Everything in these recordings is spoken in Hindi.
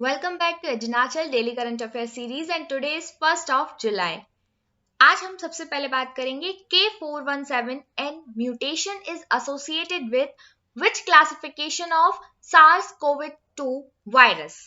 Welcome back to Edunachal Daily Current Affairs series and today is 1st of July. आज हम सबसे पहले बात करेंगे K417N mutation is associated with which classification of SARS-CoV-2 virus?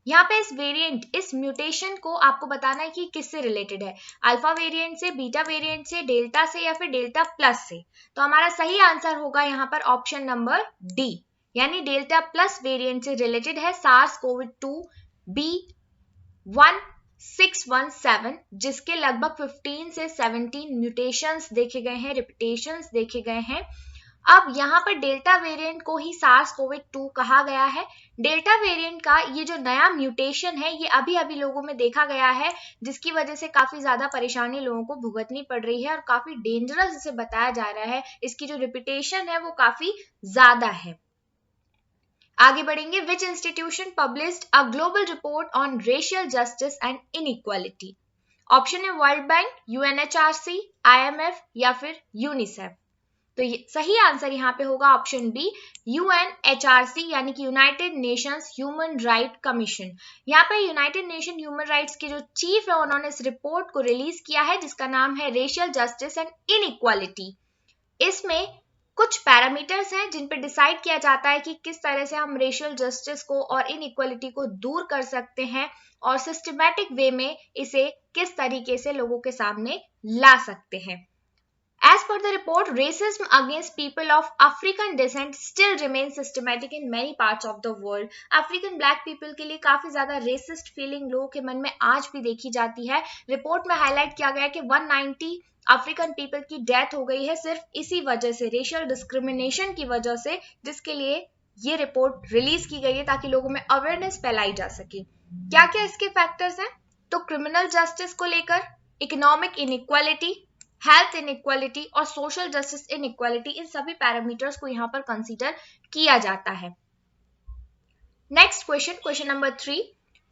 यहाँ पे इस वेरिएंट, इस म्यूटेशन को आपको बताना है कि किससे रिलेटेड है, अल्फा वेरिएंट से, बीटा वेरिएंट से, डेल्टा से या फिर डेल्टा प्लस से। तो हमारा सही आंसर होगा यहाँ पर ऑप्शन नंबर डी, यानी डेल्टा प्लस वेरिएंट से रिलेटेड है SARS-CoV-2 B1617, जिसके लगभग 15 से 17 म्यूटेशंस देखे गए हैं, रिपीटेशंस देखे गए हैं। अब यहाँ पर डेल्टा वेरिएंट को ही SARS-CoV-2 कहा गया है। डेल्टा वेरिएंट का ये जो नया म्यूटेशन है ये अभी अभी लोगों में देखा गया है, जिसकी वजह से काफी ज्यादा परेशानी लोगों को भुगतनी पड़ रही है और काफी डेंजरस इसे बताया जा रहा है। इसकी जो रिपीटेशन है वो काफी ज्यादा है। आगे बढ़ेंगे। विच institution published a global report on racial justice and inequality? Option है वर्ल्ड बैंक, UNHRC, IMF या फिर यूनिसेफ। तो सही आंसर यहाँ पे होगा ऑप्शन बी, UNHRC यानी कि United Nations human right commission. यहाँ पे यूनाइटेड नेशन ह्यूमन राइट्स के जो चीफ है उन्होंने इस रिपोर्ट को रिलीज किया है जिसका नाम है रेशियल जस्टिस एंड इनइक्वालिटी। इसमें कुछ पैरामीटर्स हैं जिन पे डिसाइड किया जाता है कि किस तरह से हम रेशियल जस्टिस को और इनइक्वालिटी को दूर कर सकते हैं और सिस्टमैटिक वे में इसे किस तरीके से लोगों के सामने ला सकते हैं। As per the report, racism against people of African descent still remains systematic in many parts of the world. African black people के लिए काफी ज्यादा racist feeling लोगों के मन में आज भी देखी जाती है। रिपोर्ट में हाईलाइट किया गया कि 190 अफ्रीकन पीपल की डेथ हो गई है सिर्फ इसी वजह से, रेशियल डिस्क्रिमिनेशन की वजह से, जिसके लिए ये रिपोर्ट रिलीज की गई है ताकि लोगों में अवेयरनेस फैलाई जा सके। क्या क्या इसके फैक्टर्स हैं? तो क्रिमिनल जस्टिस को लेकर, इकोनॉमिक इनइक्वालिटी, हेल्थ इनइक्वालिटी और सोशल जस्टिस इनइक्वालिटी, इन सभी पैरामीटर्स को यहाँ पर कंसीडर किया जाता है। Next question, question number 3,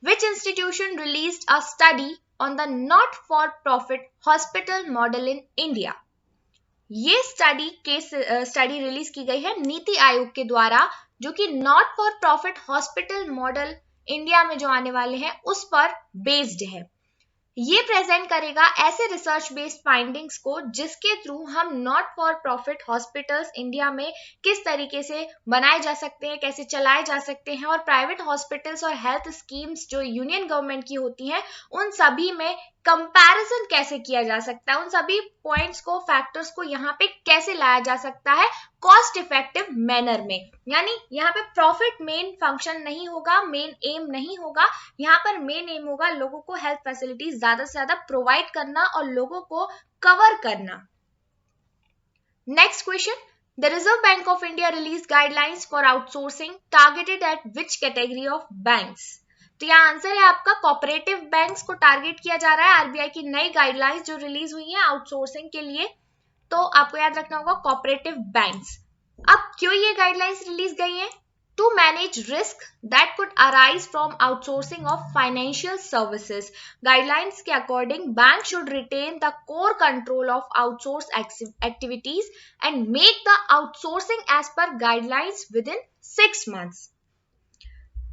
which institution released a study on the not for profit hospital model in India? ये स्टडी रिलीज की गई है नीति आयोग के द्वारा, जो कि not for profit hospital model India में जो आने वाले हैं उस पर बेस्ड है। ये प्रेजेंट करेगा ऐसे रिसर्च बेस्ड फाइंडिंग्स को जिसके थ्रू हम not for profit hospitals India में किस तरीके से बनाए जा सकते हैं, कैसे चलाए जा सकते हैं, और प्राइवेट हॉस्पिटल्स और हेल्थ स्कीम्स जो यूनियन गवर्नमेंट की होती हैं उन सभी में कंपैरिजन कैसे किया जा सकता है, उन सभी पॉइंट्स को, फैक्टर्स को यहाँ पे कैसे लाया जा सकता है कॉस्ट इफेक्टिव मैनर में। यानी यहाँ पे प्रॉफिट मेन फंक्शन नहीं होगा, मेन एम नहीं होगा, यहाँ पर मेन एम होगा लोगों को हेल्थ फैसिलिटीज ज्यादा से ज्यादा प्रोवाइड करना और लोगों को कवर करना। Next question, the reserve bank of India release guidelines for outsourcing targeted eight which category of banks? तो यहाँ आंसर है आपका कोऑपरेटिव बैंक्स को टारगेट किया जा रहा है। आरबीआई की नई गाइडलाइंस जो रिलीज हुई है आउटसोर्सिंग के लिए, तो आपको याद रखना होगा कोऑपरेटिव बैंक्स। अब क्यों ये गाइडलाइंस रिलीज गई है? To manage risk that could arise from outsourcing of financial services. Guidelines के according bank should retain the core control of outsource activities and make the outsourcing as per guidelines within 6 months।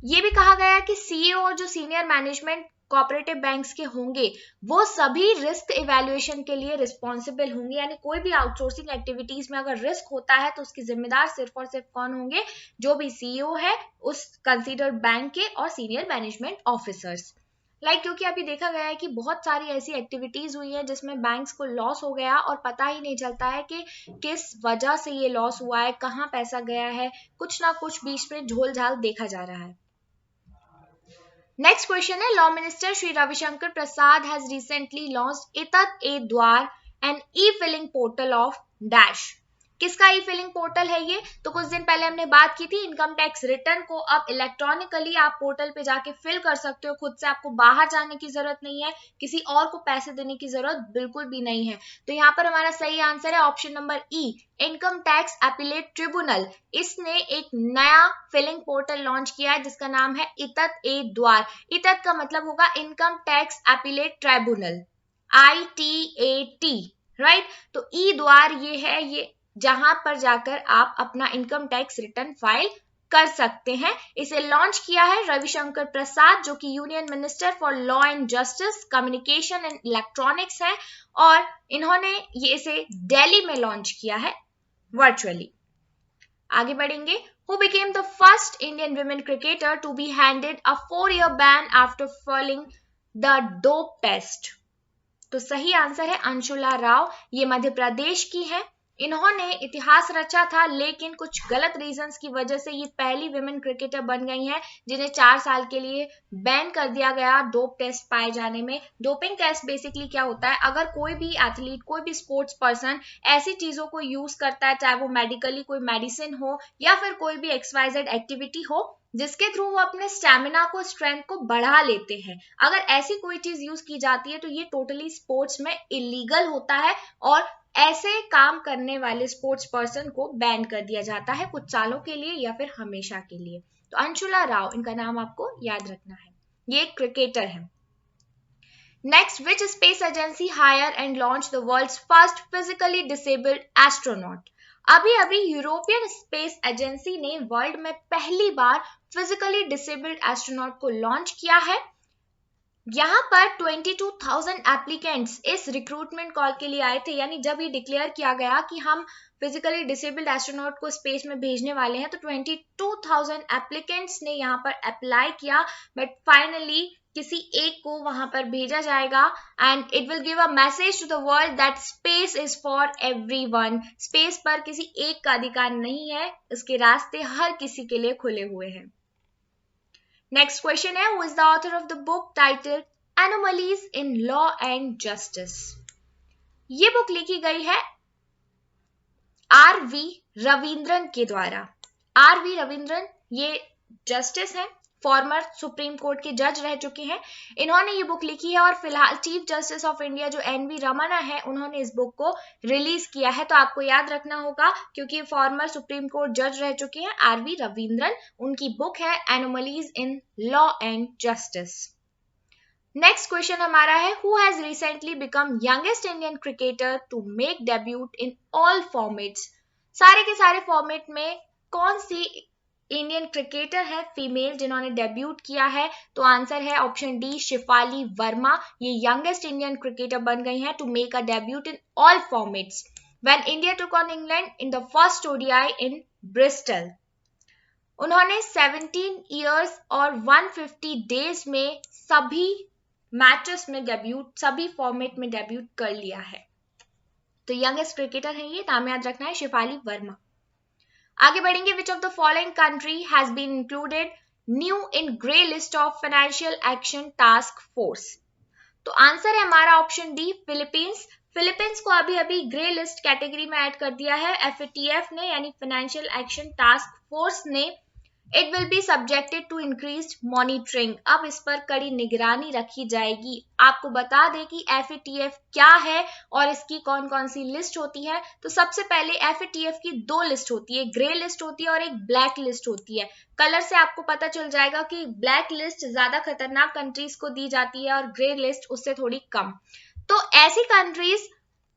ये भी कहा गया कि सीईओ और जो सीनियर मैनेजमेंट कोऑपरेटिव बैंक्स के होंगे वो सभी रिस्क इवैल्यूएशन के लिए रिस्पॉन्सिबल होंगे। यानी कोई भी आउटसोर्सिंग एक्टिविटीज में अगर रिस्क होता है तो उसके जिम्मेदार सिर्फ और सिर्फ कौन होंगे? जो भी सीईओ है उस कंसीडर्ड बैंक के और सीनियर मैनेजमेंट ऑफिसर्स। क्योंकि अभी देखा गया है कि बहुत सारी ऐसी एक्टिविटीज हुई है जिसमें बैंक्स को लॉस हो गया और पता ही नहीं चलता है कि किस वजह से ये लॉस हुआ है, कहाँ पैसा गया है, कुछ ना कुछ बीच में झोल झाल देखा जा रहा है। नेक्स्ट क्वेश्चन है, law minister Shri Ravishankar Prasad has recently launched इतत ए द्वार an E filing portal of dash. किसका ई फिलिंग पोर्टल है ये? तो कुछ दिन पहले हमने बात की थी, इनकम टैक्स रिटर्न को अब इलेक्ट्रॉनिकली आप पोर्टल पे जाके फिल कर सकते हो खुद से, आपको बाहर जाने की जरूरत नहीं है, किसी और को पैसे देने की जरूरत बिल्कुल भी नहीं है। तो यहाँ पर हमारा सही आंसर है ऑप्शन नंबर ई, इनकम टैक्स अपीलेट ट्रिब्यूनल। इसने एक नया फिलिंग पोर्टल लॉन्च किया है जिसका नाम है इतत ए द्वार। इतत का मतलब होगा income tax appellate tribunal, ITAT, right. तो ई द्वार ये है, ये जहां पर जाकर आप अपना इनकम टैक्स रिटर्न फाइल कर सकते हैं। इसे लॉन्च किया है रविशंकर प्रसाद, जो कि union minister for law and justice, communication and electronics हैं, और इन्होंने ये इसे दिल्ली में लॉन्च किया है वर्चुअली। आगे बढ़ेंगे। Who became the first Indian women cricketer to be handed a 4-year ban after failing the dope test? तो सही आंसर है अंशुला राव। ये मध्य प्रदेश की है। इन्होंने इतिहास रचा था, लेकिन कुछ गलत रीजंस की वजह से ये पहली विमेन क्रिकेटर बन गई हैं जिन्हें 4 साल के लिए बैन कर दिया गया डोप टेस्ट पाए जाने में। डोपिंग टेस्ट बेसिकली क्या होता है, अगर कोई भी एथलीट, कोई भी स्पोर्ट्स पर्सन ऐसी चीजों को यूज करता है, चाहे वो मेडिकली कोई मेडिसिन हो या फिर कोई भी XYZ एक्टिविटी हो, जिसके थ्रू वो अपने स्टैमिना को, स्ट्रेंथ को बढ़ा लेते हैं, अगर ऐसी कोई चीज यूज की जाती है तो ये टोटली स्पोर्ट्स में इलीगल होता है और ऐसे काम करने वाले स्पोर्ट्स पर्सन को बैन कर दिया जाता है कुछ सालों के लिए या फिर हमेशा के लिए। तो अंशुला राव, इनका नाम आपको याद रखना है, ये एक क्रिकेटर है। Next, which space agency hire and launch the world's first physically disabled astronaut? अभी अभी यूरोपियन स्पेस एजेंसी ने वर्ल्ड में पहली बार फिजिकली डिसेबल्ड एस्ट्रोनॉट को लॉन्च किया है। यहाँ पर 22,000 एप्लीकेंट्स इस रिक्रूटमेंट कॉल के लिए आए थे, यानी जब ये डिक्लेयर किया गया कि हम फिजिकली डिसेबल्ड एस्ट्रोनॉट को स्पेस में भेजने वाले हैं, तो 22,000 एप्लीकेंट्स ने यहाँ पर अप्लाई किया, बट फाइनली किसी एक को वहां पर भेजा जाएगा and it will give a message to the world that space is for everyone. Space पर किसी एक का अधिकार नहीं है, इसके रास्ते हर किसी के लिए खुले हुए हैं। नेक्स्ट क्वेश्चन है, who is the author of the book titled anomalies in law and justice? ये बुक लिखी गई है R.V. रविंद्रन के द्वारा। R.V. रविंद्रन ये जस्टिस हैं, फॉर्मर सुप्रीम कोर्ट के जज रह चुके हैं। इन्होंने ये बुक लिखी है और फिलहाल चीफ जस्टिस ऑफ इंडिया जो N.V. रमन्ना है, उन्होंने इस बुक को रिलीज किया है। तो आपको याद रखना होगा, क्योंकि फॉर्मर सुप्रीम कोर्ट जज रह चुके हैं R.V. रविंद्रन, उनकी बुक है anomalies in law and justice. Next question हमारा है, who has recently become youngest Indian cricketer to make debut in all formats? सारे के सारे फॉर्मेट में कौन सी इंडियन क्रिकेटर है फीमेल जिन्होंने डेब्यूट किया है? तो आंसर है ऑप्शन डी, शिफाली वर्मा। ये यंगेस्ट इंडियन क्रिकेटर बन गई हैं to make a debut in all formats when India took on England in the first ODI in Bristol. उन्होंने 17 इयर्स और 150 डेज में सभी मैचेस में डेब्यूट, सभी फॉर्मेट में डेब्यूट कर लिया है। तो यंगेस्ट क्रिकेटर है ये, नाम याद रखना है शिफाली वर्मा। आगे बढ़ेंगे। Which of the following country has been included new in grey list of financial action task force? तो आंसर है हमारा ऑप्शन डी, फिलीपींस। फिलीपींस को अभी अभी ग्रे लिस्ट कैटेगरी में ऐड कर दिया है FATF ने, यानी फाइनेंशियल एक्शन टास्क फोर्स ने। It will be subjected to increased monitoring. अब इस पर कड़ी निगरानी रखी जाएगी। आपको बता दें कि FATF क्या है और इसकी कौन कौन सी लिस्ट होती है। तो सबसे पहले FATF की 2 लिस्ट होती है, ग्रे लिस्ट होती है और एक ब्लैक लिस्ट होती है। कलर से आपको पता चल जाएगा कि ब्लैक लिस्ट ज्यादा खतरनाक कंट्रीज को दी जाती है और ग्रे लिस्ट उससे थोड़ी कम। तो ऐसी countries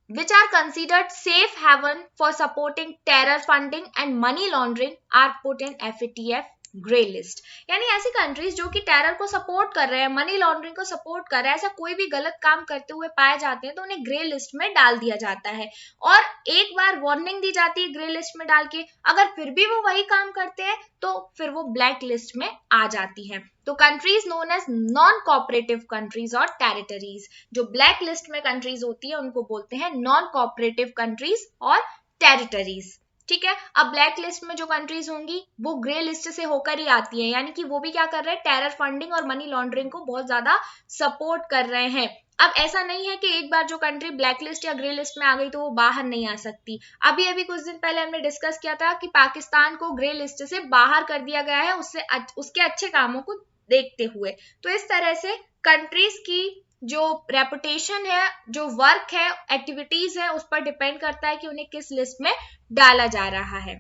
which are considered safe haven for supporting terror funding and money laundering are put in FATF grey list. यानी ऐसी कंट्रीज जो कि टेरर को सपोर्ट कर रहे हैं, मनी लॉन्ड्रिंग को सपोर्ट कर रहे हैं, ऐसा कोई भी गलत काम करते हुए पाए जाते हैं तो उन्हें ग्रे लिस्ट में डाल दिया जाता है और एक बार वार्निंग दी जाती है ग्रे लिस्ट में डाल के। अगर फिर भी वो वही काम करते हैं तो फिर वो ब्लैक लिस्ट में आ जाती है। तो countries known as non cooperative countries और टेरिटरीज, जो ब्लैक लिस्ट में कंट्रीज होती है उनको बोलते हैं नॉन कोऑपरेटिव कंट्रीज और टेरिटरीज। ठीक है, अब ब्लैक लिस्ट में जो कंट्रीज होंगी वो ग्रे लिस्ट से होकर ही आती है, यानी कि वो भी क्या कर रहे हैं, टेरर फंडिंग और मनी लॉन्ड्रिंग को बहुत ज्यादा सपोर्ट कर रहे हैं। अब ऐसा नहीं है कि एक बार जो कंट्री ब्लैक लिस्ट या ग्रे लिस्ट में आ गई तो वो बाहर नहीं आ सकती। अभी अभी कुछ दिन पहले हमने डिस्कस किया था कि पाकिस्तान को ग्रे लिस्ट से बाहर कर दिया गया है उसके अच्छे कामों को देखते हुए। तो इस तरह से कंट्रीज की जो रेपुटेशन है, जो वर्क है, एक्टिविटीज है, उस पर डिपेंड करता है कि उन्हें किस लिस्ट में डाला जा रहा है।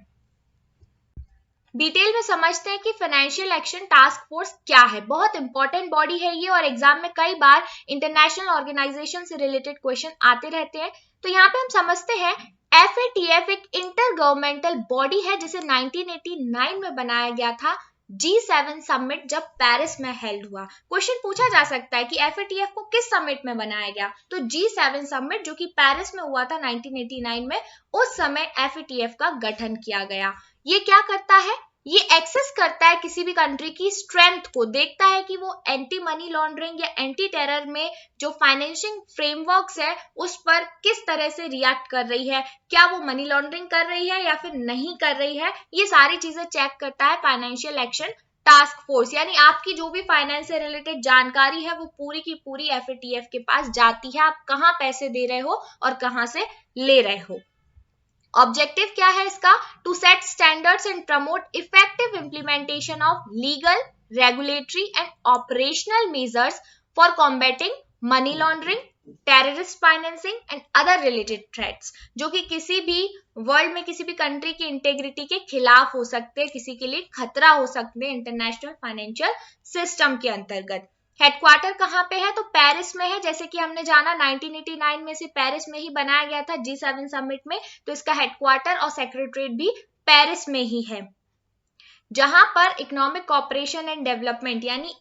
डिटेल में समझते हैं कि फाइनेंशियल एक्शन टास्क फोर्स क्या है। बहुत इंपॉर्टेंट बॉडी है ये और एग्जाम में कई बार इंटरनेशनल ऑर्गेनाइजेशन से रिलेटेड क्वेश्चन आते रहते हैं। तो यहाँ पे हम समझते हैं FATF एक इंटर गवर्नमेंटल बॉडी है जिसे 1989 में बनाया गया था G7 समिट जब पेरिस में हेल्ड हुआ। क्वेश्चन पूछा जा सकता है कि FATF को किस समिट में बनाया गया, तो G7 समिट जो कि पेरिस में हुआ था 1989 में, उस समय FATF का गठन किया गया। ये क्या करता है, ये एक्सेस करता है किसी भी कंट्री की स्ट्रेंथ को, देखता है कि वो एंटी मनी लॉन्ड्रिंग या एंटी टेरर में जो फाइनेंशिंग फ्रेमवर्क्स है उस पर किस तरह से रिएक्ट कर रही है, क्या वो मनी लॉन्ड्रिंग कर रही है या फिर नहीं कर रही है, ये सारी चीजें चेक करता है फाइनेंशियल एक्शन टास्क फोर्स। यानी आपकी जो भी फाइनेंस से रिलेटेड जानकारी है वो पूरी की पूरी FATF के पास जाती है, आप कहाँ पैसे दे रहे हो और कहाँ से ले रहे हो। ऑब्जेक्टिव क्या है इसका, to set standards and promote effective implementation of legal, regulatory and operational measures for combating money laundering, terrorist financing and other related threats, जो कि किसी भी वर्ल्ड में किसी भी कंट्री की इंटेग्रिटी के खिलाफ हो सकते हैं, किसी के लिए खतरा हो सकते हैं इंटरनेशनल फाइनेंशियल सिस्टम के अंतर्गत। हेडक्वार्टर कहाँ पे है, तो पेरिस में है। जैसे कि हमने जाना 1989 में से पेरिस में ही बनाया गया था G7 समिट में, तो इसका हेडक्वार्टर और सेक्रेटरीट भी पेरिस में ही है। जहां पर इकोनॉमिक कोऑपरेशन एंड डेवलपमेंट यानी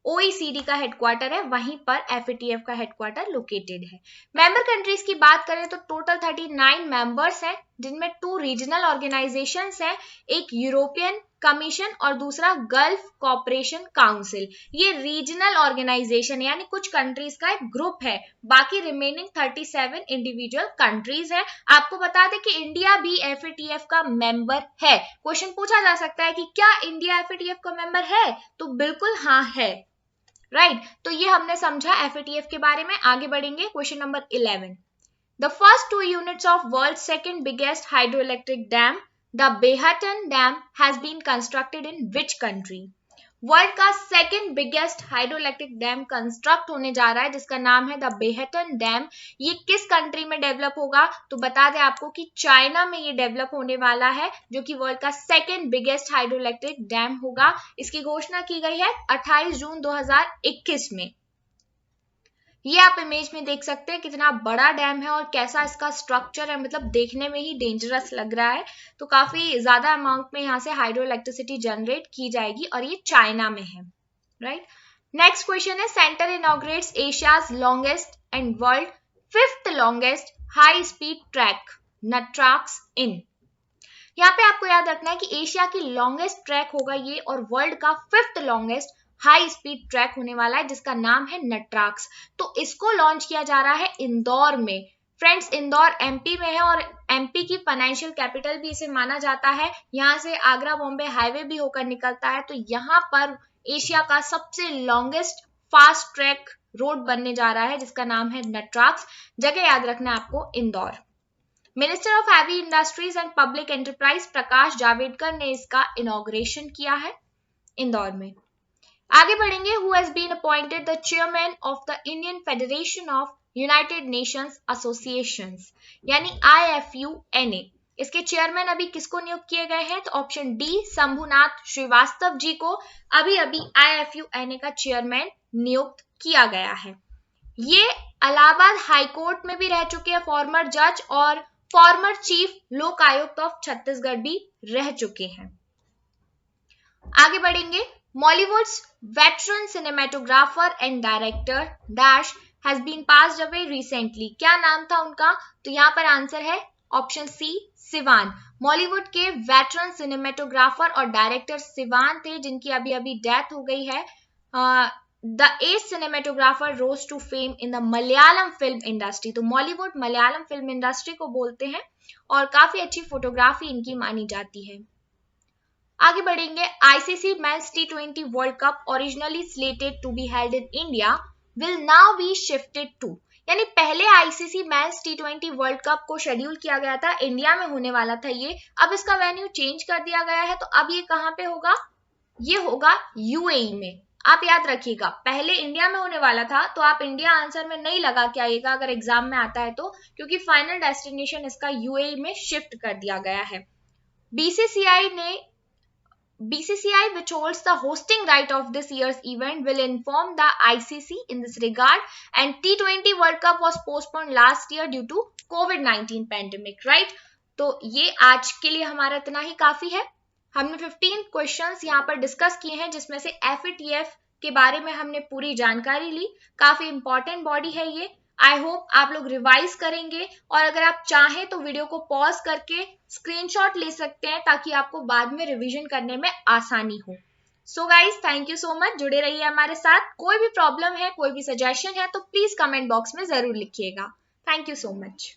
OECD का हेडक्वार्टर है, वहीं पर FATF का हेडक्वार्टर लोकेटेड है। मेंबर कंट्रीज की बात करें तो टोटल 39 मेंबर्स हैं, जिनमें 2 रीजनल ऑर्गेनाइजेशंस हैं, एक यूरोपियन कमीशन और दूसरा गल्फ कोऑपरेशन काउंसिल। ये रीजनल ऑर्गेनाइजेशन यानी कुछ कंट्रीज का एक ग्रुप है, बाकी रिमेनिंग 37 इंडिविजुअल कंट्रीज है। आपको बता दें कि इंडिया भी FATF का मेंबर है। क्वेश्चन पूछा जा सकता है कि क्या इंडिया FATF का मेंबर है, तो बिल्कुल हाँ है, राइट। तो ये हमने समझा FATF के बारे में। आगे बढ़ेंगे, question number 11। The first 2 units of world's second biggest hydroelectric dam, the Behatan Dam, has been constructed in which country? World का second biggest hydroelectric dam construct होने जा रहा है जिसका नाम है द बेहटन डैम। ये किस कंट्री में डेवलप होगा, तो बता दें आपको कि चाइना में ये डेवलप होने वाला है, जो कि वर्ल्ड का सेकेंड बिगेस्ट हाइड्रोइलेक्ट्रिक डैम होगा। इसकी घोषणा की गई है 28 जून 2021 में। ये आप इमेज में देख सकते हैं कितना बड़ा डैम है और कैसा इसका स्ट्रक्चर है, मतलब देखने में ही डेंजरस लग रहा है। तो काफी ज्यादा अमाउंट में यहाँ से हाइड्रो इलेक्ट्रिसिटी जनरेट की जाएगी और ये चाइना में है, राइट। नेक्स्ट क्वेश्चन है, centre inaugurates Asia's longest and world 5th longest high speed track NATRAX in. यहाँ पे आपको याद रखना है कि एशिया की लॉन्गेस्ट ट्रैक होगा ये और वर्ल्ड का 5th longest high speed track होने वाला है जिसका नाम है नट्राक्स। तो इसको लॉन्च किया जा रहा है इंदौर में। फ्रेंड्स, इंदौर MP में है और MP की फाइनेंशियल कैपिटल भी इसे माना जाता है। यहाँ से आगरा बॉम्बे हाईवे भी होकर निकलता है। तो यहाँ पर एशिया का सबसे लॉन्गेस्ट फास्ट ट्रैक रोड बनने जा रहा है जिसका नाम है नट्राक्स। जगह याद रखना है आपको, Indore. Minister of heavy industries and public enterprise Prakash Javadekar ने इसका इनॉग्रेशन किया है इंदौर में। आगे बढ़ेंगे, who has been appointed the chairman of the Indian Federation of United Nations Associations यानी IFUNA। इसके चेयरमैन अभी किसको नियुक्त किए गए हैं, तो ऑप्शन डी शंभुनाथ श्रीवास्तव जी को अभी अभी IFUNA का चेयरमैन नियुक्त किया गया है। ये इलाहाबाद हाईकोर्ट में भी रह चुके हैं फॉर्मर जज और फॉर्मर चीफ लोक आयुक्त ऑफ छत्तीसगढ़ भी रह चुके हैं। आगे बढ़ेंगे, Mollywood's veteran cinematographer and director Dash has been passed away recently। क्या नाम था उनका, तो यहाँ पर आंसर है ऑप्शन सी सिवान। मॉलीवुड के वेटरन सिनेमेटोग्राफर और डायरेक्टर सिवान थे जिनकी अभी अभी डेथ हो गई है। The as cinematographer rose to fame in the Malayalam film industry. तो मॉलीवुड मलयालम फिल्म इंडस्ट्री को बोलते हैं और काफी अच्छी फोटोग्राफी इनकी मानी जाती है। आगे बढ़ेंगे, ICC men's T20 world cup originally slated to be held in India will now be shifted to. यानी पहले ICC men's T20 world cup को शेड्यूल किया गया था, इंडिया में होने वाला था ये, अब इसका वेन्यू चेंज कर दिया गया है। तो अब ये कहाँ पे होगा, ये होगा UAE में। आप याद रखिएगा, पहले इंडिया में होने वाला था, तो आप इंडिया आंसर में नहीं लगा के आइएगा अगर एग्जाम में आता है तो, क्योंकि फाइनल डेस्टिनेशन इसका UAE में शिफ्ट कर दिया गया है। BCCI, which holds the hosting right of this year's event, will inform the ICC in this regard, and T20 World Cup was postponed last year due to covid pandemic, right. तो ये आज के लिए हमारा इतना ही काफी है। हमने 15 क्वेश्चंस यहाँ पर डिस्कस किए हैं, जिसमें से FATF के बारे में हमने पूरी जानकारी ली। काफी इंपॉर्टेंट बॉडी है ये। आई होप आप लोग रिवाइज करेंगे, और अगर आप चाहें तो वीडियो को पॉज करके स्क्रीनशॉट ले सकते हैं ताकि आपको बाद में रिवीजन करने में आसानी हो। So guys, thank you so much, जुड़े रहिए हमारे साथ। कोई भी प्रॉब्लम है, कोई भी सजेशन है तो प्लीज कमेंट बॉक्स में जरूर लिखिएगा। Thank you so much.